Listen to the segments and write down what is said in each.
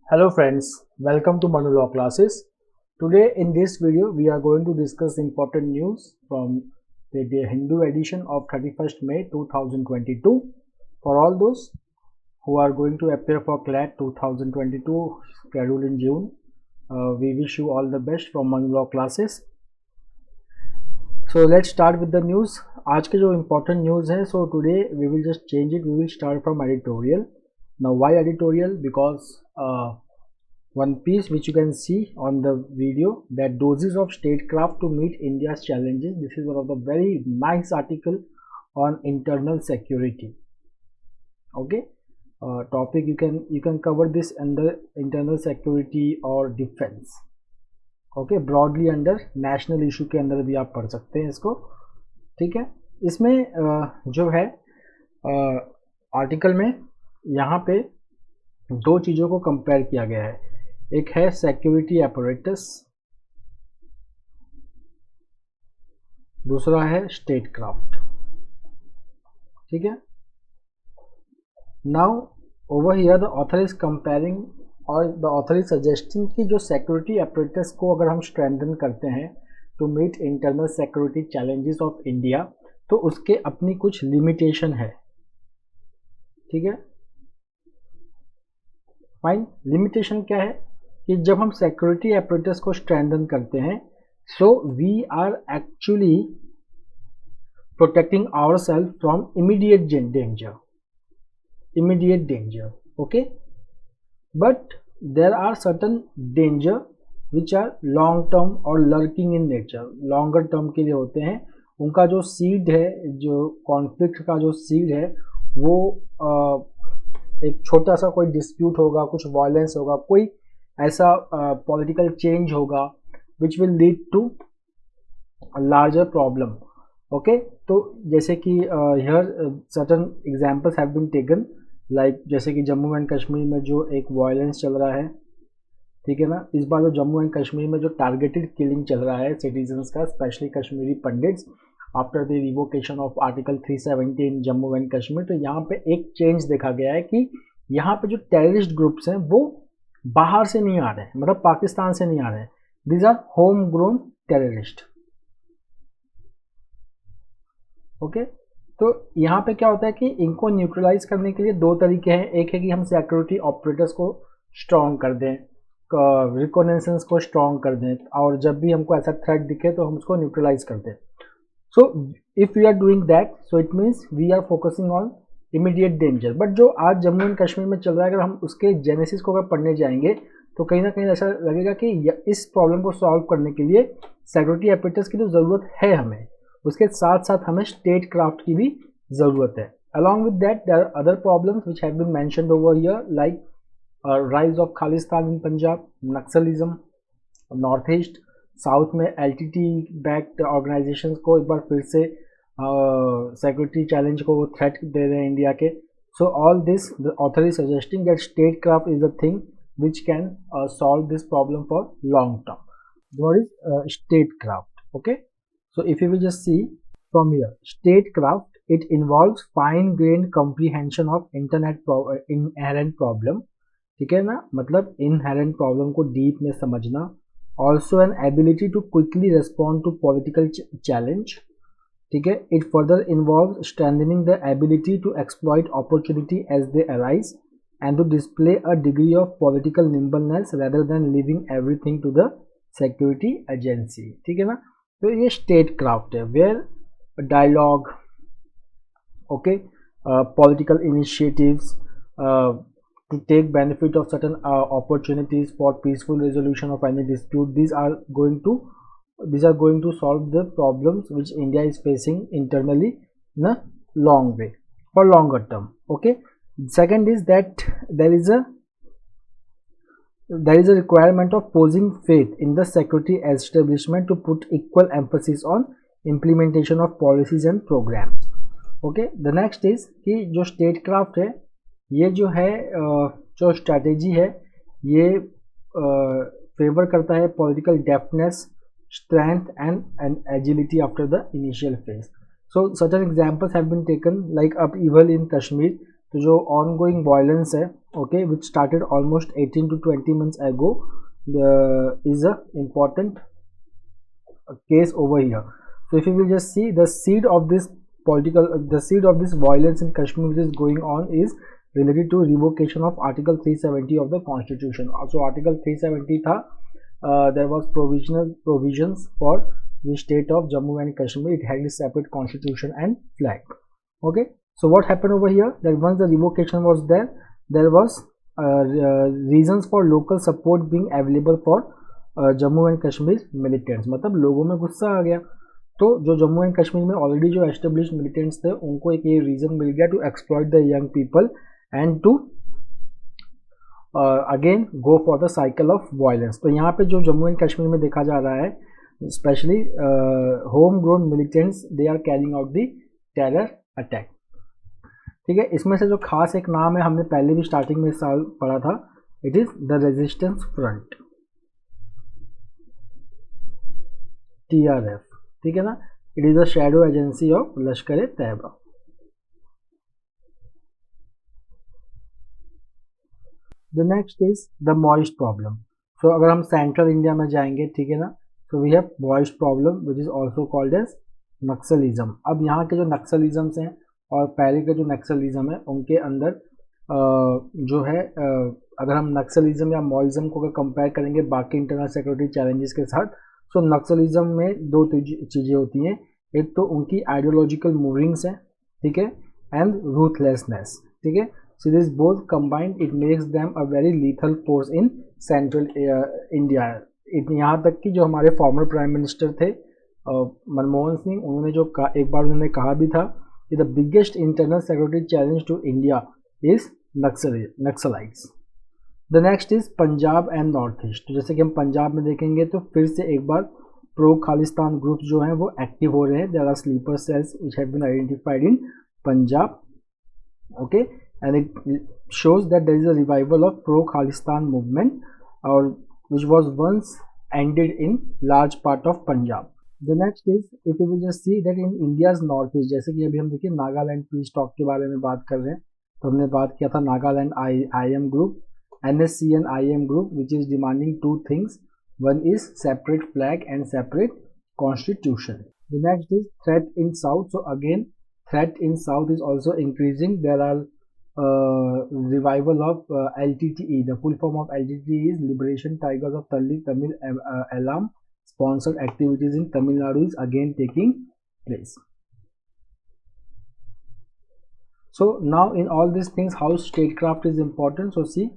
Hello friends, welcome to Manu Law Classes. Today in this video we are going to discuss important news from the Hindu edition of 31st May 2022. For all those who are going to appear for CLAT 2022 scheduled in June, we wish you all the best from Manu Law Classes. So let's start with the news. आज के जो important news है, so today we will just change it. We will start from editorial. Now why editorial? Because one piece which you can see on the video, that doses of statecraft to meet India's challenges. This is one of the very nice article on internal security. Okay, topic you can cover this under internal security or defense. Okay, broadly under national issue के अंदर भी आप पढ़ सकते हैं इसको. ठीक है, इसमें जो है आर्टिकल में यहाँ पे दो चीज़ों को कंपेयर किया गया है. एक है सिक्योरिटी apparatus, दूसरा है स्टेट क्राफ्ट. ठीक है, now over here the author is comparing और द ऑथर इज सजेस्टिंग कि जो सिक्योरिटी apparatus को अगर हम स्ट्रेंथन करते हैं to meet internal security challenges of India, तो उसके अपनी कुछ लिमिटेशन है. ठीक है, फाइन. लिमिटेशन क्या है कि जब हम सिक्योरिटी apparatus को स्ट्रेंथन करते हैं, so we are actually protecting ourself from immediate danger. Okay, but there are certain danger which are long term और lurking in nature. longer term के लिए होते हैं. उनका जो सीड है, जो कॉन्फ्लिक्ट का जो सीड है, वो एक छोटा सा कोई डिस्प्यूट होगा, कुछ वायलेंस होगा, कोई ऐसा पॉलिटिकल चेंज होगा which will lead to larger problem. Okay, तो जैसे कि here certain examples have been taken, like जैसे कि जम्मू एंड कश्मीर में जो एक वायलेंस चल रहा है. ठीक है ना, इस बार जो जम्मू एंड कश्मीर में जो टारगेटेड किलिंग चल रहा है सिटीजन्स का, specially Kashmiri pandits, after the revocation of article 370 in Jammu and Kashmir. तो यहाँ पे एक चेंज देखा गया है कि यहाँ पे जो टेररिस्ट ग्रुप्स हैं वो बाहर से नहीं आ रहे हैं, मतलब पाकिस्तान से नहीं आ रहे हैं. These are home grown terrorist. Okay, तो यहाँ पे क्या होता है कि इनको न्यूट्रलाइज करने के लिए दो तरीके हैं. एक है कि हम सिक्योरिटी ऑपरेटर्स को स्ट्रॉन्ग कर दें, रिकॉनेसेंस को स्ट्रॉन्ग कर दें, और जब भी हमको ऐसा थ्रेट दिखे तो हम उसको न्यूट्रलाइज कर दें. So if we are doing that, so it means we are focusing on immediate danger. But जो आज जम्मू एंड कश्मीर में चल रहा है, अगर हम उसके जेनेसिस को अगर पढ़ने जाएंगे तो कहीं ना कहीं ऐसा लगेगा कि इस प्रॉब्लम को सॉल्व करने के लिए सिक्योरिटी apparatus की तो ज़रूरत है हमें, उसके साथ साथ हमें स्टेट क्राफ्ट की भी ज़रूरत है. Along with that there are other problems which have been mentioned over here, like rise of Khalistan in Punjab, naxalism, north east, south में LTT बैक्ड ऑर्गेनाइजेशंस को एक बार फिर से सिक्योरिटी चैलेंज को वो थ्रेट दे रहे हैं इंडिया के. So all this the author is suggesting that state craft is the thing which can solve this problem for long term. What is statecraft? Okay, so if you will just see from here, statecraft, it involves fine-grained comprehension of inherent problem. ठीक है ना, मतलब inherent problem को deep में समझना. Also an ability to quickly respond to political challenge. ठीक है, it further involves strengthening the ability to exploit opportunity as they arise and to display a degree of political nimbleness rather than leaving everything to the security agency. ठीक है ना, तो ये state craft है, where dialogue, okay, political initiatives to take benefit of certain opportunities for peaceful resolution of any dispute. These are going to solve the problems which India is facing internally in a long way, for longer term. Okay, second is that there is a requirement of posing faith in the security establishment to put equal emphasis on implementation of policies and programs. Okay, the next is कि जो state craft है, ये जो है जो strategy है, ये favour करता है political डेफ्टनेस, strength and agility after the initial phase. So certain examples have been taken, like upheaval in Kashmir. तो जो ongoing violence है okay, which started almost 18 to 20 months ago, is a important case over here. So if you will just see the seed of this violence in Kashmir which is going on is related to revocation of Article 370 of the Constitution. So Article 370 tha, there was provisions for the state of Jammu and Kashmir. It had a separate constitution and flag. Okay, so what happened over here, that once the revocation was there, there was reasons for local support being available for Jammu and Kashmir militants, मतलब लोगों में गुस्सा आ गया, तो जो Jammu and Kashmir में already जो establish militants थे उनको एक ये रीजन मिल गया to exploit the young people and to again go for the cycle of violence. तो यहाँ पे जो जम्मू एंड कश्मीर में देखा जा रहा है, specially home grown militants, they are carrying out the terror attack. ठीक है, इसमें से जो खास एक नाम है, हमने पहले भी स्टार्टिंग में इस साल पढ़ा था, it is the resistance front, TRF. ठीक है ना, it is a shadow agency of Lashkar Taiba. The next is the Maoist problem. So अगर हम सेंट्रल इंडिया में जाएंगे, ठीक है ना, तो we have Maoist problem which is also called as naxalism. अब यहाँ के जो नक्सलिज्म्स हैं और पहले के जो नक्सलिज्म है उनके अंदर जो है, अगर हम नक्सलिज्म या मॉइज्म को अगर कंपेयर करेंगे बाकी इंटरनल सिक्योरिटी चैलेंजेस के साथ, तो नक्सलिज्म में दो चीज़ें होती हैं. एक तो उनकी आइडियोलॉजिकल मूविंग्स हैं, ठीक है, एंड रूथलेसनेस. ठीक है, so this both combined it makes them a very lethal force in central India. यहाँ तक कि जो हमारे फॉर्मर प्राइम मिनिस्टर थे मनमोहन सिंह, उन्होंने जो एक बार उन्होंने कहा भी था कि the biggest internal security challenge to India is naxalites. The next is Punjab and north east. तो जैसे कि हम पंजाब में देखेंगे तो फिर से एक बार प्रो खालिस्तान ग्रुप जो हैं वो एक्टिव हो रहे हैं. There are sleeper cells which have been identified in Punjab. Okay, and it shows that there is a revival of pro Khalistan movement or which was once ended in large part of Punjab. The next is, if you will just see that in India's northeast, जैसे कि अभी हम देखिए Nagaland piece talk के बारे में बात कर रहे हैं, तो हमने बात किया था Nagaland IM group, NSCN IM group, which is demanding two things. One is separate flag and separate constitution. The next is threat in south. So again, threat in south is also increasing. There are revival of LTTE. The full form of LTTE is Liberation Tigers of Tamil Elam. Sponsored activities in Tamil Nadu is again taking place. So now in all these things, how statecraft is important. So see,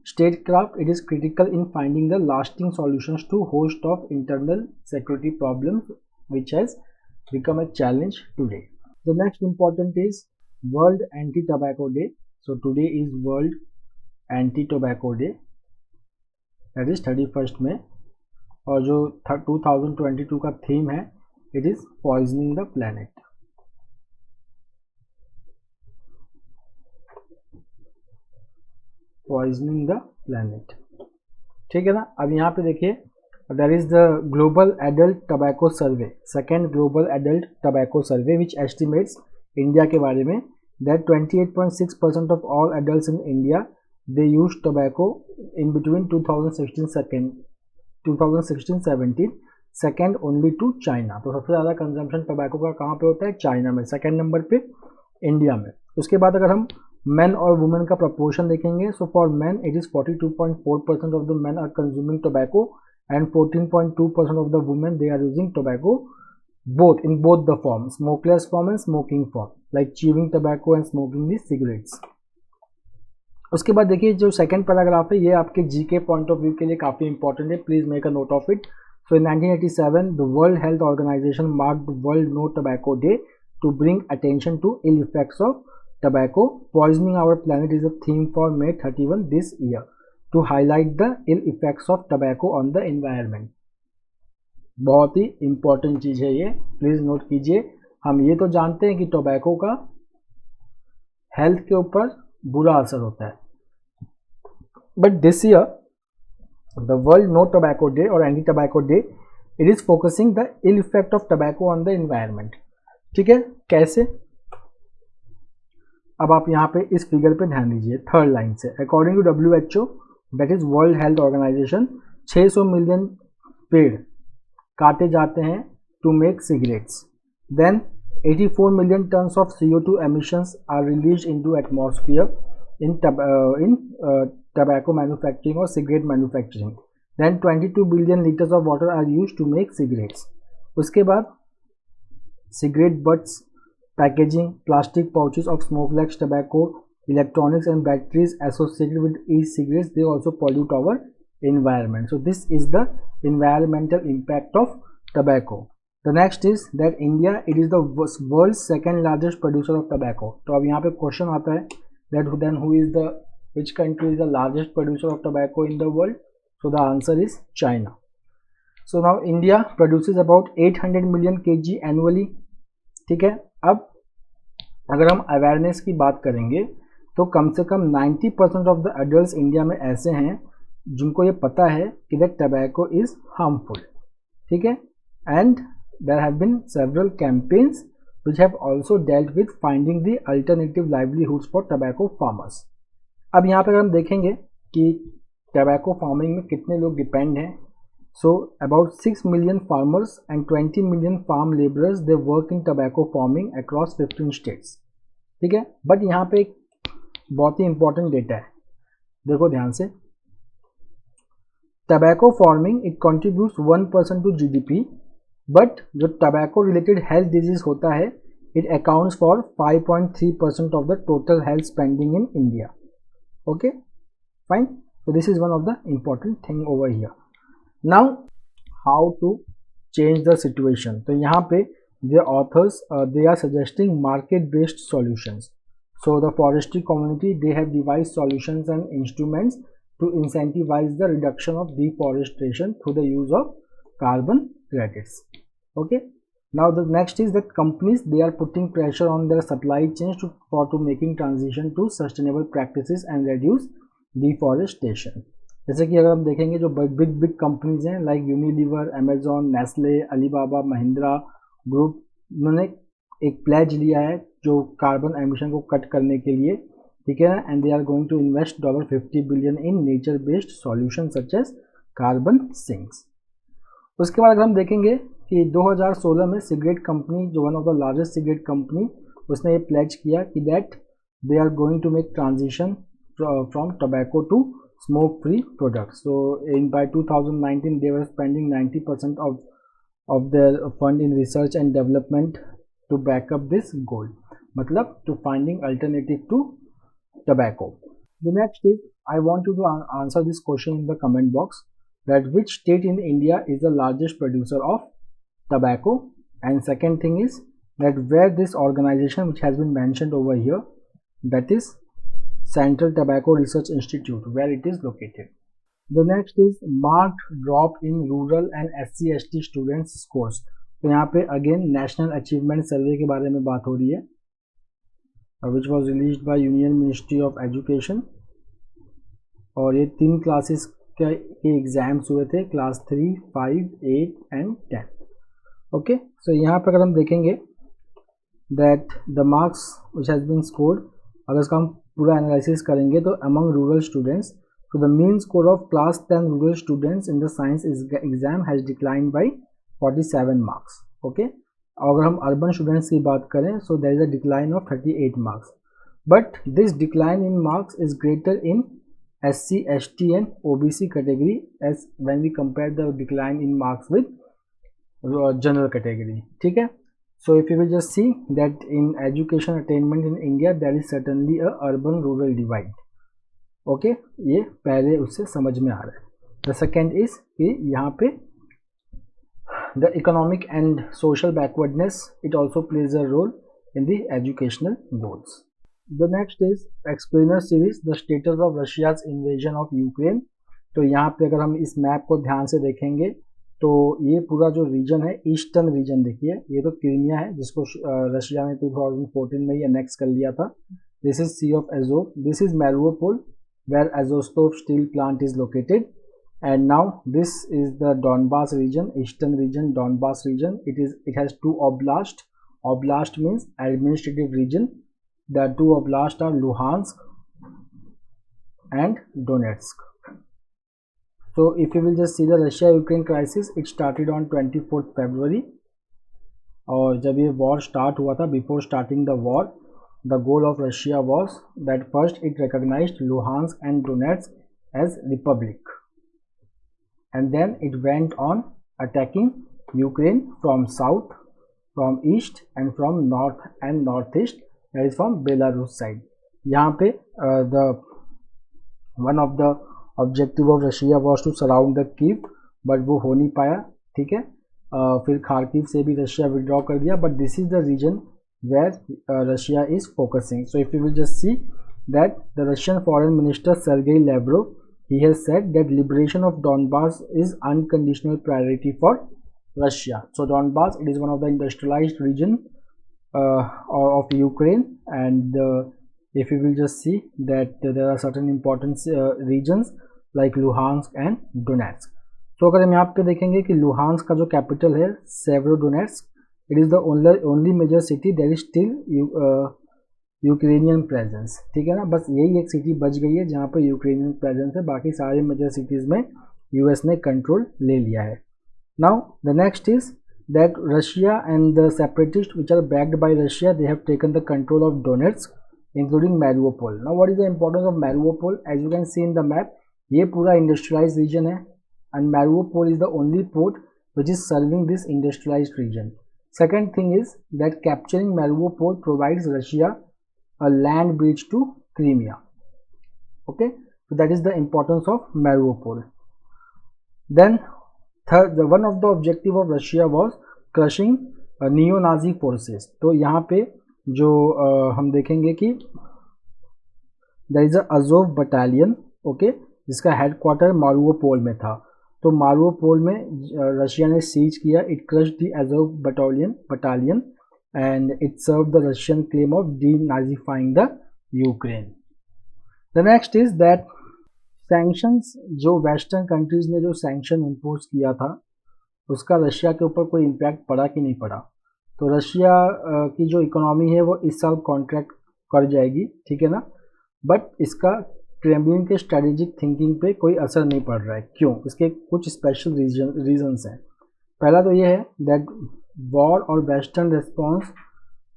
statecraft, it is critical in finding the lasting solutions to host of internal security problems which has become a challenge today. The next important is World Anti-Tobacco Day. So today is World Anti-Tobacco Day, that is 31st May. और जो 2022 का theme है, it is poisoning the planet. Poisoning the planet, ठीक है ना. अब यहाँ पे देखिए, there is the global adult tobacco survey, second global adult tobacco survey which estimates India के बारे में that 28.6% of all adults in India they use tobacco in between 2016-17, second only to China. तो सबसे ज़्यादा कंजम्पशन टोबैको का कहाँ पे होता है? चाइना में. सेकेंड नंबर पे इंडिया में. उसके बाद अगर हम मेन और वुमेन का प्रपोर्शन देखेंगे, so for men it is 42.4% of the men are consuming tobacco and 14.2% of the women they are using tobacco both in both the forms, smokeless form and smoking form, like chewing tobacco and smoking the cigarettes. उसके बाद देखिए जो second paragraph है, ये आपके GK point of view के लिए काफ़ी इंपॉर्टेंट है. Please make a note of it. So in 1987 the world health organisation marked world no tobacco day to bring attention to ill effects of tobacco. Poisoning our planet is a theme for May 31 this year to highlight the ill effects of tobacco on the environment. बहुत ही important चीज़ है ये, please note कीजिए. हम ये तो जानते हैं कि टोबैको का हेल्थ के ऊपर बुरा असर होता है, but this year the world no tobacco day और anti tobacco day, it is focusing the ill effect of tobacco on the environment. ठीक है, कैसे? अब आप यहाँ पे इस फिगर पे ध्यान दीजिए थर्ड लाइन से, according to WHO that is world health organisation 600 million पेड़ काटे जाते हैं to make cigarettes, then 84 million tons of CO2 emissions are released into atmosphere in tobacco manufacturing or cigarette manufacturing. Then 22 billion liters of water are used to make cigarettes. उसके बाद cigarette butts, packaging, plastic pouches of smokeless tobacco, electronics and batteries associated with e-cigarettes, they also pollute our environment. So this is the environmental impact of tobacco. The next is that India, it is the world's second largest producer of tobacco. तो अब यहाँ पे question आता है that then which country is the largest producer of tobacco in the world? So the answer is China. So now India produces about 800 million kg annually. ठीक है, अब अगर हम अवेयरनेस की बात करेंगे तो कम से कम 90% ऑफ द एडल्ट्स इंडिया में ऐसे हैं जिनको ये पता है कि दैट टबैको इज हार्मफुल. ठीक है, and there have been several campaigns which have also dealt with finding the alternative livelihoods for tobacco farmers. अब यहाँ पर हम देखेंगे कि tobacco farming में कितने लोग डिपेंड हैं. So about 6 million farmers and 20 million farm laborers they work in tobacco farming across 15 states. ठीक है, बट यहाँ पे एक बहुत ही इंपॉर्टेंट डेटा है, देखो ध्यान से. Tobacco farming it contributes 1% to GDP, but जो टबैको रिलेटेड हेल्थ डिजीज होता है it accounts for 5.3% of the total health spending in India. Okay fine, so this is one of the important thing over here. Now how to change the situation? तो यहाँ पे the authors they are suggesting market based solutions. So the forestry community they have devised solutions and instruments to incentivize the reduction of deforestation through the use of carbon credits. Okay, now the next is that companies they are putting pressure on their supply chains to making transition to sustainable practices and reduce deforestation. जैसे कि अगर हम देखेंगे जो big companies हैं like Unilever, Amazon, Nestle, Alibaba, Mahindra group, उन्होंने एक pledge लिया है जो कार्बन एमिशन को कट करने के लिए. ठीक है, and they are going to invest $50 billion in nature based solution such as carbon sinks. उसके बाद अगर हम देखेंगे कि 2016 में सिगरेट कंपनी जो one of the largest cigarette company उसने ये प्लेज किया कि that they are going to make transition from tobacco to smoke free products. So in by 2019 they were spending 90% of their fund in research and development to backup this goal, मतलब to finding alternative to tobacco. The next is I want you to answer this question in the comment box that which state in India is the largest producer of tobacco, and second thing is that where this organization which has been mentioned over here, that is Central Tobacco Research Institute, where it is located. The next is marked drop in rural and SC/ST students scores. तो यहाँ पे again National Achievement Survey के बारे में बात हो रही है, which was released by Union Ministry of Education, और ये 3 क्लासेस के एग्जाम्स हुए थे, क्लास 3, 5, 8 एंड 10. ओके, सो यहाँ पर अगर हम देखेंगे that the marks which has been scored, अगर इसका हम पूरा एनालिसिस करेंगे तो अमंग रूरल स्टूडेंट्स, तो the mean score of class 10 rural students in the science exam has decline by 47 marks. Okay, अगर हम अर्बन स्टूडेंट्स की बात करें so there is a decline of 38 marks, but this decline in marks is greater in SC, ST and OBC category as when we compare the decline in marks with general category. ठीक है, so if you will just see that in education attainment in India there is certainly a urban rural divide. Okay, ये पहले उससे समझ में आ रहा है. The second is कि यहाँ पे the economic and social backwardness it also plays a role in the educational goals. The next is explainer series the status of Russia's invasion of Ukraine. तो यहाँ पे अगर हम इस मैप को ध्यान से देखेंगे तो ये पूरा जो रीजन है ईस्टर्न रीजन, देखिए ये तो क्रीमिया है जिसको रशिया ने 2014 में ही अनेक्स कर लिया था. This is Sea of Azov, this is Mariupol where Azovstal steel plant is located, and now this is the Donbas region, eastern region, Donbas region. It has 2 oblast. Oblast means administrative region. The two oblasts are Luhansk and Donetsk. So if you will just see the Russia-Ukraine crisis, it started on 24th February. और जब ये war start हुआ था, before starting the war, the goal of Russia was that first it recognised Luhansk and Donetsk as republic, and then it went on attacking Ukraine from south, from east and from north and northeast, that is from Belarus side. यहाँ पे the one of the objective of Russia was to surround the Kyiv, but वो हो नहीं पाया, ठीक है. फिर Kharkiv से भी रशिया विड्रॉ कर दिया, but this is the region where Russia is focusing. So if you will just see that the Russian foreign minister Sergey Lavrov, he has said that liberation of Donbas is unconditional priority for Russia. So Donbas, it is one of the industrialized region of Ukraine, and if you will just see that there are certain important regions like Luhansk and Donetsk. तो अगर हम यहाँ पे देखेंगे कि Luhansk का जो capital है Severodonetsk, it is the only major city that is still Ukrainian presence, ठीक है ना. बस यही एक सिटी बच गई है जहाँ पे यूक्रेनियन प्रेजेंस है, बाकी सारे मेजर सिटीज़ में यूएस ने कंट्रोल ले लिया है. Now the next is that Russia and the separatist which are backed by Russia, they have taken the control of Donetsk including Mariupol. Now what is the importance of Mariupol? As you can see in the map, ये पूरा industrialise region है, and Mariupol is the only port which is serving this industrialized region. Second thing is that capturing Mariupol provides Russia a land bridge to Crimea. Okay, so that is the importance of Mariupol. Then third, one of the objective of Russia was crushing neo-Nazi forces. तो यहाँ पे जो हम देखेंगे कि there is a Azov battalion, okay, जिसका headquarter Mariupol में था. तो मारियोपोल में रशिया ने सीज किया. It crush the Azov battalion and it serve the Russian claim of denazifying the Ukraine. The next is that sanctions, जो western countries ने जो सैंक्शन इम्पोज किया था, उसका रशिया के ऊपर कोई इम्पैक्ट पड़ा कि नहीं पड़ा. तो रशिया की जो इकोनॉमी है वो इस साल कॉन्ट्रैक्ट कर जाएगी, ठीक है ना, बट इसका क्रेमलिन के स्ट्रेटेजिक थिंकिंग पे कोई असर नहीं पड़ रहा है. क्यों? इसके कुछ स्पेशल रीजंस हैं. पहला तो ये है दैट वॉर और western response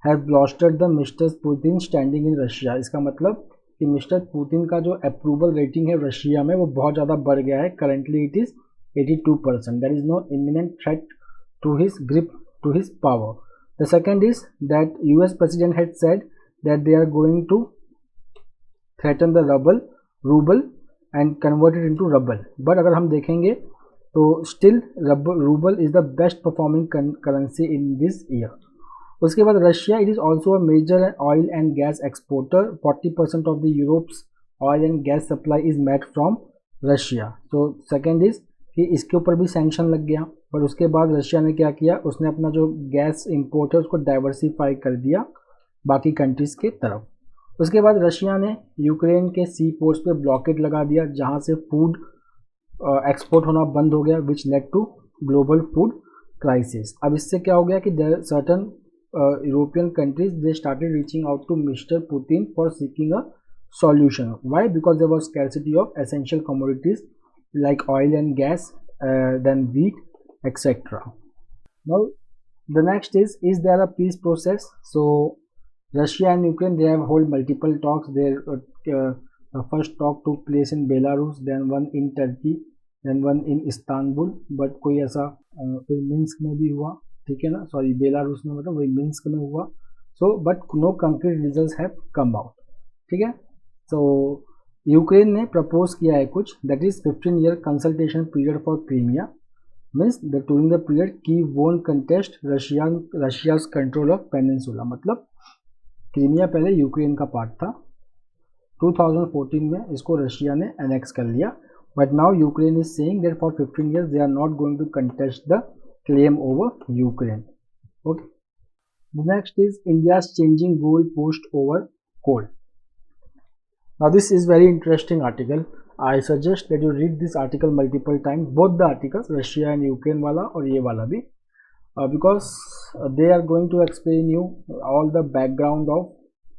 have bolstered the mister Putin standing in Russia. इसका मतलब कि मिस्टर पुतिन का जो अप्रूवल रेटिंग है रशिया में वो बहुत ज़्यादा बढ़ गया है. Currently it is 82%. There is no imminent threat to his grip to his power. The second is that US president had said that they are going to threaten the rouble and converted into rouble. But अगर हम देखेंगे तो still rouble is the best performing currency in this year. उसके बाद Russia, it is also a major oil and gas exporter. 40% of the Europe's oil and gas supply is met from Russia. तो second is कि इसके ऊपर भी sanction लग गया. पर उसके बाद रशिया ने क्या किया, उसने अपना जो गैस इम्पोर्ट है उसको डाइवर्सिफाई कर दिया बाकी कंट्रीज़ के तरफ. उसके बाद रशिया ने यूक्रेन के सी पोर्ट्स पे ब्लॉकेट लगा दिया, जहाँ से फूड एक्सपोर्ट होना बंद हो गया, which led to global food crisis. अब इससे क्या हो गया कि certain European countries they started reaching out to mister Putin for seeking a solution. Why? Because there was scarcity of essential commodities like oil and gas, then wheat, etc. Now the next is there a peace process? So Russia and Ukraine, they have held multiple talks. Their first talk took place in Belarus, then one in Turkey, then one in Istanbul. But कोई ऐसा फिर Minsk में भी हुआ, ठीक है ना, sorry Belarus में, मतलब वही मिन्स्क में हुआ. So but no concrete results have come out, ठीक है. सो यूक्रेन ने प्रपोज किया है कुछ, that is 15-year consultation period for Crimea. Means that during the period Kyiv won't contest Russia's control of peninsula. मतलब Crimea पहले Ukraine का part था. 2014 में इसको रशिया ने एनेक्स कर लिया, but now Ukraine is saying that for 15 years they are not going to contest the claim over Ukraine. Okay, the next is India's changing goal post over coal. Now this is very interesting article. I suggest that you read this article multiple time, both the articles, Russia and Ukraine वाला और ये वाला भी, because they are going to explain you all the background of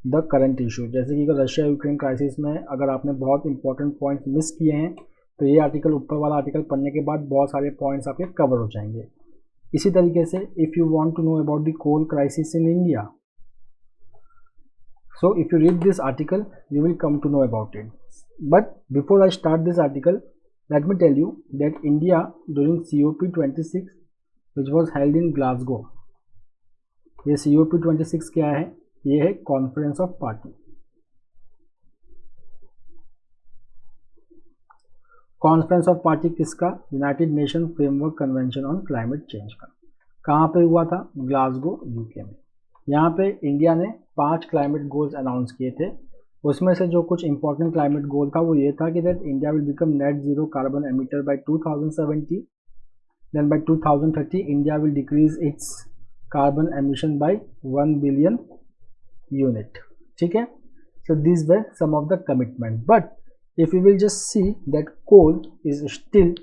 the current issue. जैसे कि अगर Russia Ukraine crisis में अगर आपने बहुत इंपॉर्टेंट पॉइंट्स मिस किए हैं तो ये आर्टिकल, ऊपर वाला आर्टिकल पढ़ने के बाद बहुत सारे पॉइंट्स आपके कवर हो जाएंगे। इसी तरीके से if you want to know about the coal crisis in India, so if you read this article you will come to know about it. But before I start this article, let me tell you that India during COP26 which was held in Glasgow, ये COP26 क्या है? ये है Conference of Party. Conference of Party किसका? United Nation Framework Convention on Climate Change का। कहाँ पे हुआ था? ग्लासगो, यूके में। यहाँ पे इंडिया ने 5 क्लाइमेट गोल्स अनाउंस किए थे। उसमें से जो कुछ इंपॉर्टेंट क्लाइमेट गोल था वो ये था कि that India will become net zero carbon emitter by 2070, then by 2030 India will decrease its carbon emission by 1 billion unit. ठीक है, so this were some of the commitment. But if you will just see that coal is still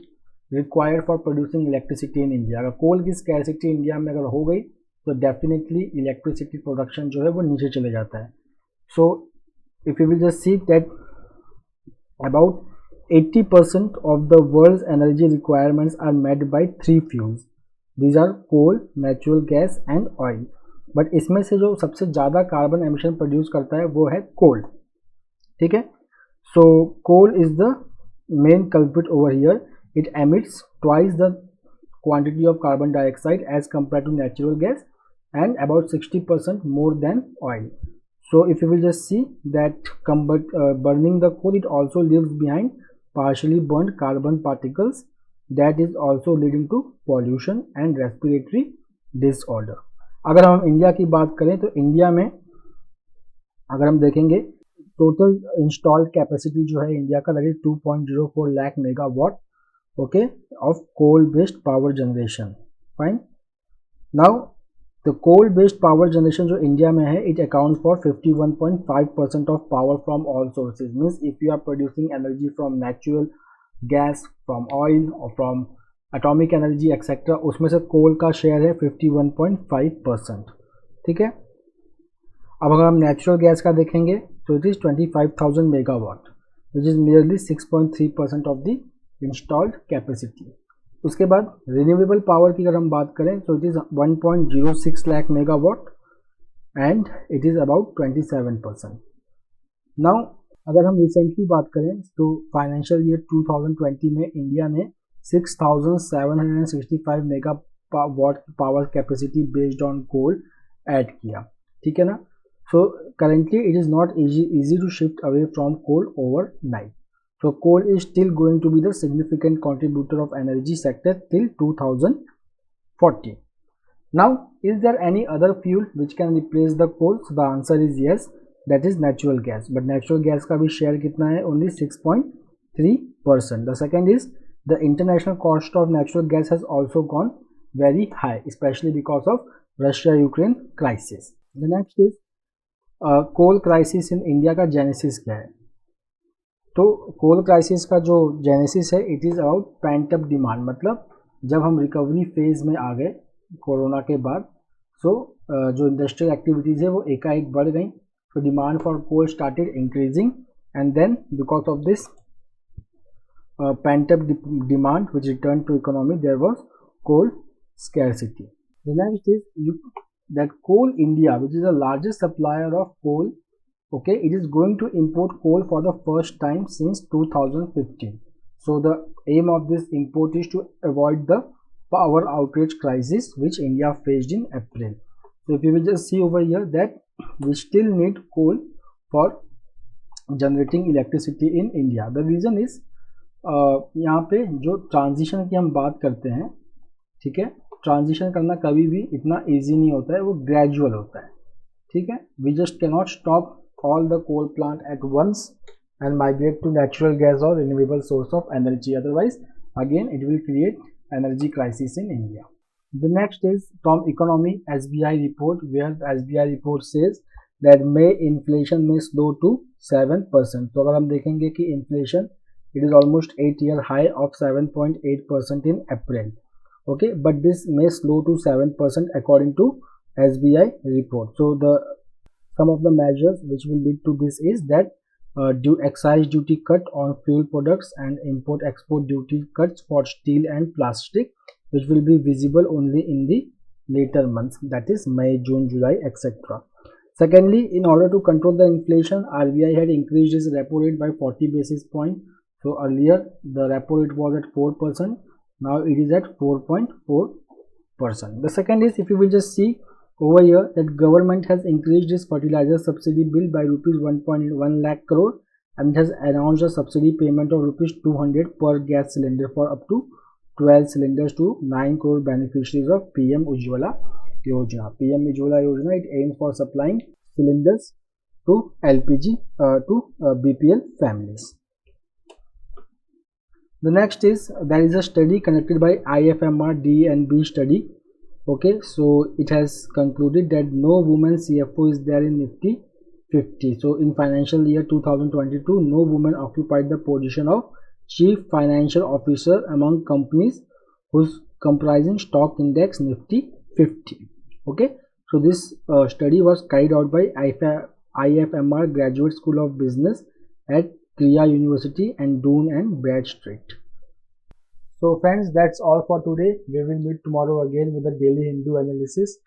required for producing electricity in India. अगर coal की scarcity India में अगर हो गई तो definitely electricity production जो है वो नीचे चले जाता है। So if you will just see that about 80% of the world's energy requirements are met by 3 fuels, these are coal, natural gas and oil. But इसमें से जो सबसे ज़्यादा कार्बन एमिशन प्रोड्यूस करता है वो है कोल। ठीक है, so coal is the main culprit over here. It emits twice the quantity of carbon dioxide as compared to natural gas and about 60% more than oil. So if you will just see that burning the coal, it also leaves behind partially burned carbon particles that is also leading to pollution and respiratory disorder. अगर हम India की बात करें तो India में अगर हम देखेंगे टोटल इंस्टॉल्ड कैपेसिटी जो है इंडिया का that is 2.04 lakh megawatt, okay, of coal based power generation. Fine. Now the coal based power generation जो इंडिया में है, it accounts for 51.5% of power from all sources. Means if you are producing energy from natural gas, from oil or from atomic energy etc., उसमें से कोल का share है 51.5%। ठीक है, अब अगर हम नेचुरल गैस का देखेंगे तो it is 25,000 megawatt which is nearly 6.3% of the installed capacity. उसके बाद रिन्यूएबल पावर की अगर हम बात करें तो it is 1.06 lakh megawatt and it is about 27%। Now अगर हम रिसेंटली बात करें तो फाइनेंशियल ईयर 2020 में इंडिया ने 6,765 megawatt power capacity based on coal add किया। ठीक है ना, so currently it is not easy to shift away from coal overnight. So coal is still going to be the significant contributor of energy sector till 2040. Now, is there any other fuel which can replace the coal? So the answer is yes, that is natural gas. But natural gas का भी share कितना है? Only 6.3%. The second is the international cost of natural gas has also gone very high, especially because of Russia-Ukraine crisis. The next is coal crisis in India का genesis क्या है? तो कोल crisis का जो जेनेसिस है it is about paint up demand. मतलब जब हम रिकवरी फेज़ में आ गए कोरोना के बाद, सो जो इंडस्ट्रियल एक्टिविटीज़ है वो एकाएक बढ़ गई, तो demand for coal started increasing and then because of this pent up demand which return to economy there was coal scarcity. The next is that Coal India which is the largest supplier of coal, okay, it is going to import coal for the first time since 2015. So the aim of this import is to avoid the power outage crisis which India faced in April. So if you will just see over here that we still need coal for generating electricity in India. The reason is यहाँ पे जो transition की हम बात करते हैं, ठीक है, ट्रांजिशन करना कभी भी इतना ईजी नहीं होता है, वो ग्रेजुअल होता है। ठीक है, we just can not stop all the coal plant at once and migrate to natural gas or renewable source of energy, otherwise again it will create energy crisis in India. The next is from economy SBI report, where SBI report says that May inflation may slow to 7%. तो अगर हम देखेंगे कि inflation it is almost 8-year high of 7.8% in April, okay, but this may slow to 7% according to SBI report. So the some of the measures which will lead to this is that excise duty cut on fuel products and import export duty cuts for steel and plastic, which will be visible only in the later months, that is May, June, July, etc. Secondly, in order to control the inflation, RBI had increased its repo rate by 40 basis points. So earlier the repo rate was at 4%, now it is at 4.4%. The second is, if you will just see over here, that government has increased its fertilizer subsidy bill by rupees 1.1 lakh crore and has announced a subsidy payment of rupees 200 per gas cylinder for up to 12 cylinders to 9 crore beneficiaries of PM Ujjwala Yojana. PM Ujjwala Yojana, it aims for supplying cylinders to LPG to BPL families. The next is, there is a study conducted by IFMR DNB study. Okay, so it has concluded that no woman CFO is there in Nifty 50. So in financial year 2022, no woman occupied the position of Chief Financial Officer among companies whose comprising stock index Nifty 50. Okay, so this study was carried out by IFMR Graduate School of Business at Kriya University and Dun and Bradstreet. So friends, that's all for today. We will meet tomorrow again with a daily Hindu analysis.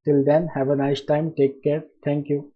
Till then, have a nice time. Take care. Thank you.